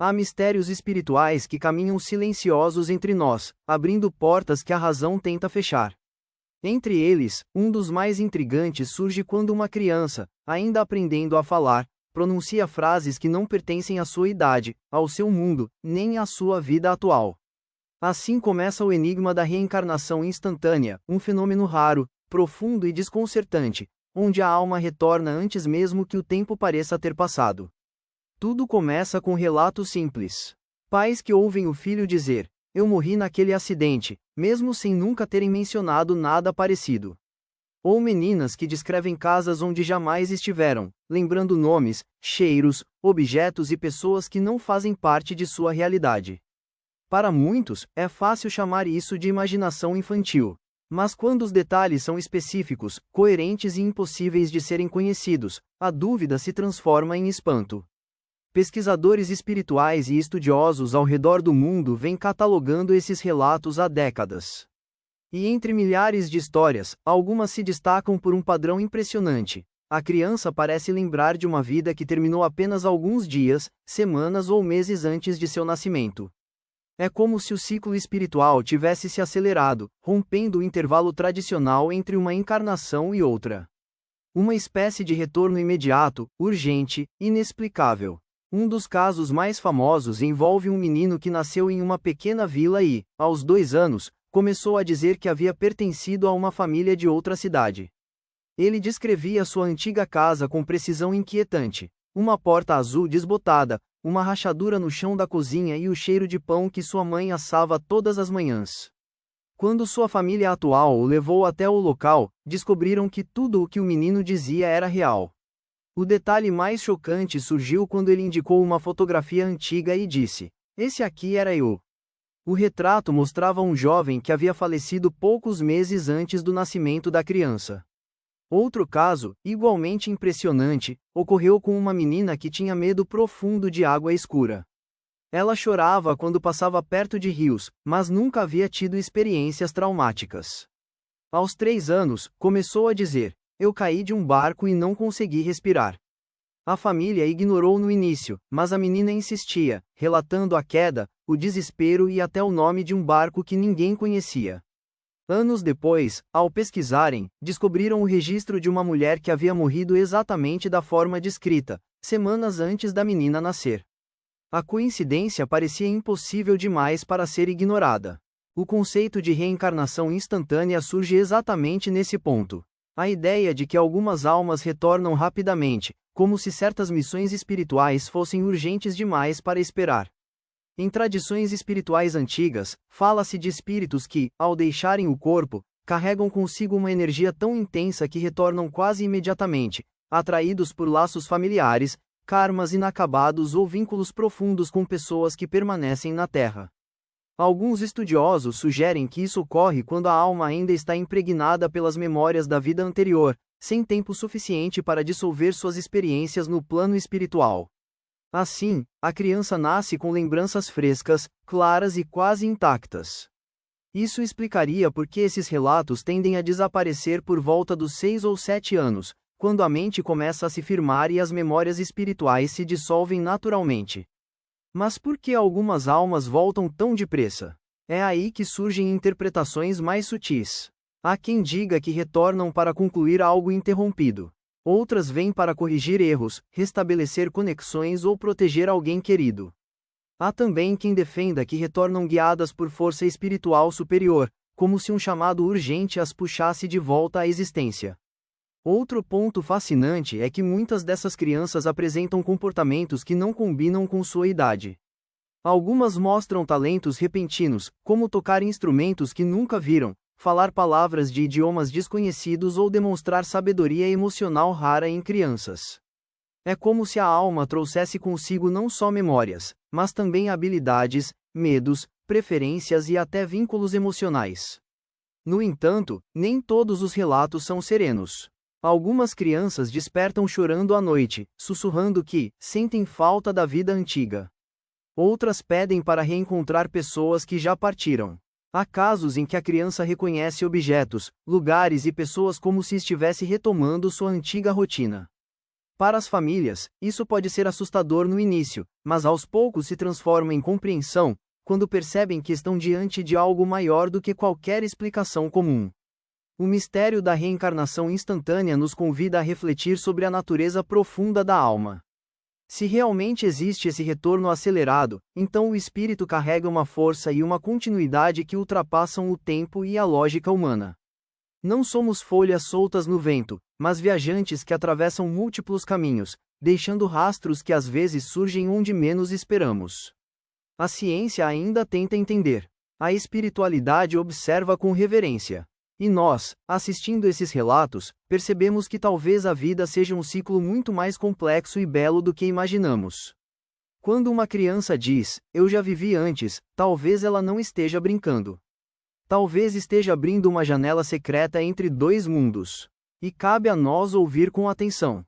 Há mistérios espirituais que caminham silenciosos entre nós, abrindo portas que a razão tenta fechar. Entre eles, um dos mais intrigantes surge quando uma criança, ainda aprendendo a falar, pronuncia frases que não pertencem à sua idade, ao seu mundo, nem à sua vida atual. Assim começa o enigma da reencarnação instantânea, um fenômeno raro, profundo e desconcertante, onde a alma retorna antes mesmo que o tempo pareça ter passado. Tudo começa com relatos simples. Pais que ouvem o filho dizer: "Eu morri naquele acidente", mesmo sem nunca terem mencionado nada parecido. Ou meninas que descrevem casas onde jamais estiveram, lembrando nomes, cheiros, objetos e pessoas que não fazem parte de sua realidade. Para muitos, é fácil chamar isso de imaginação infantil. Mas quando os detalhes são específicos, coerentes e impossíveis de serem conhecidos, a dúvida se transforma em espanto. Pesquisadores espirituais e estudiosos ao redor do mundo vêm catalogando esses relatos há décadas. E entre milhares de histórias, algumas se destacam por um padrão impressionante. A criança parece lembrar de uma vida que terminou apenas alguns dias, semanas ou meses antes de seu nascimento. É como se o ciclo espiritual tivesse se acelerado, rompendo o intervalo tradicional entre uma encarnação e outra. Uma espécie de retorno imediato, urgente, inexplicável. Um dos casos mais famosos envolve um menino que nasceu em uma pequena vila e, aos 2 anos, começou a dizer que havia pertencido a uma família de outra cidade. Ele descrevia sua antiga casa com precisão inquietante: uma porta azul desbotada, uma rachadura no chão da cozinha e o cheiro de pão que sua mãe assava todas as manhãs. Quando sua família atual o levou até o local, descobriram que tudo o que o menino dizia era real. O detalhe mais chocante surgiu quando ele indicou uma fotografia antiga e disse: "Esse aqui era eu." O retrato mostrava um jovem que havia falecido poucos meses antes do nascimento da criança. Outro caso, igualmente impressionante, ocorreu com uma menina que tinha medo profundo de água escura. Ela chorava quando passava perto de rios, mas nunca havia tido experiências traumáticas. Aos 3 anos, começou a dizer: "Eu caí de um barco e não consegui respirar." A família ignorou no início, mas a menina insistia, relatando a queda, o desespero e até o nome de um barco que ninguém conhecia. Anos depois, ao pesquisarem, descobriram o registro de uma mulher que havia morrido exatamente da forma descrita, semanas antes da menina nascer. A coincidência parecia impossível demais para ser ignorada. O conceito de reencarnação instantânea surge exatamente nesse ponto. A ideia de que algumas almas retornam rapidamente, como se certas missões espirituais fossem urgentes demais para esperar. Em tradições espirituais antigas, fala-se de espíritos que, ao deixarem o corpo, carregam consigo uma energia tão intensa que retornam quase imediatamente, atraídos por laços familiares, karmas inacabados ou vínculos profundos com pessoas que permanecem na Terra. Alguns estudiosos sugerem que isso ocorre quando a alma ainda está impregnada pelas memórias da vida anterior, sem tempo suficiente para dissolver suas experiências no plano espiritual. Assim, a criança nasce com lembranças frescas, claras e quase intactas. Isso explicaria por que esses relatos tendem a desaparecer por volta dos 6 ou 7 anos, quando a mente começa a se firmar e as memórias espirituais se dissolvem naturalmente. Mas por que algumas almas voltam tão depressa? É aí que surgem interpretações mais sutis. Há quem diga que retornam para concluir algo interrompido. Outras vêm para corrigir erros, restabelecer conexões ou proteger alguém querido. Há também quem defenda que retornam guiadas por força espiritual superior, como se um chamado urgente as puxasse de volta à existência. Outro ponto fascinante é que muitas dessas crianças apresentam comportamentos que não combinam com sua idade. Algumas mostram talentos repentinos, como tocar instrumentos que nunca viram, falar palavras de idiomas desconhecidos ou demonstrar sabedoria emocional rara em crianças. É como se a alma trouxesse consigo não só memórias, mas também habilidades, medos, preferências e até vínculos emocionais. No entanto, nem todos os relatos são serenos. Algumas crianças despertam chorando à noite, sussurrando que sentem falta da vida antiga. Outras pedem para reencontrar pessoas que já partiram. Há casos em que a criança reconhece objetos, lugares e pessoas como se estivesse retomando sua antiga rotina. Para as famílias, isso pode ser assustador no início, mas aos poucos se transforma em compreensão, quando percebem que estão diante de algo maior do que qualquer explicação comum. O mistério da reencarnação instantânea nos convida a refletir sobre a natureza profunda da alma. Se realmente existe esse retorno acelerado, então o espírito carrega uma força e uma continuidade que ultrapassam o tempo e a lógica humana. Não somos folhas soltas no vento, mas viajantes que atravessam múltiplos caminhos, deixando rastros que às vezes surgem onde menos esperamos. A ciência ainda tenta entender. A espiritualidade observa com reverência. E nós, assistindo esses relatos, percebemos que talvez a vida seja um ciclo muito mais complexo e belo do que imaginamos. Quando uma criança diz, "Eu já vivi antes", talvez ela não esteja brincando. Talvez esteja abrindo uma janela secreta entre dois mundos. E cabe a nós ouvir com atenção.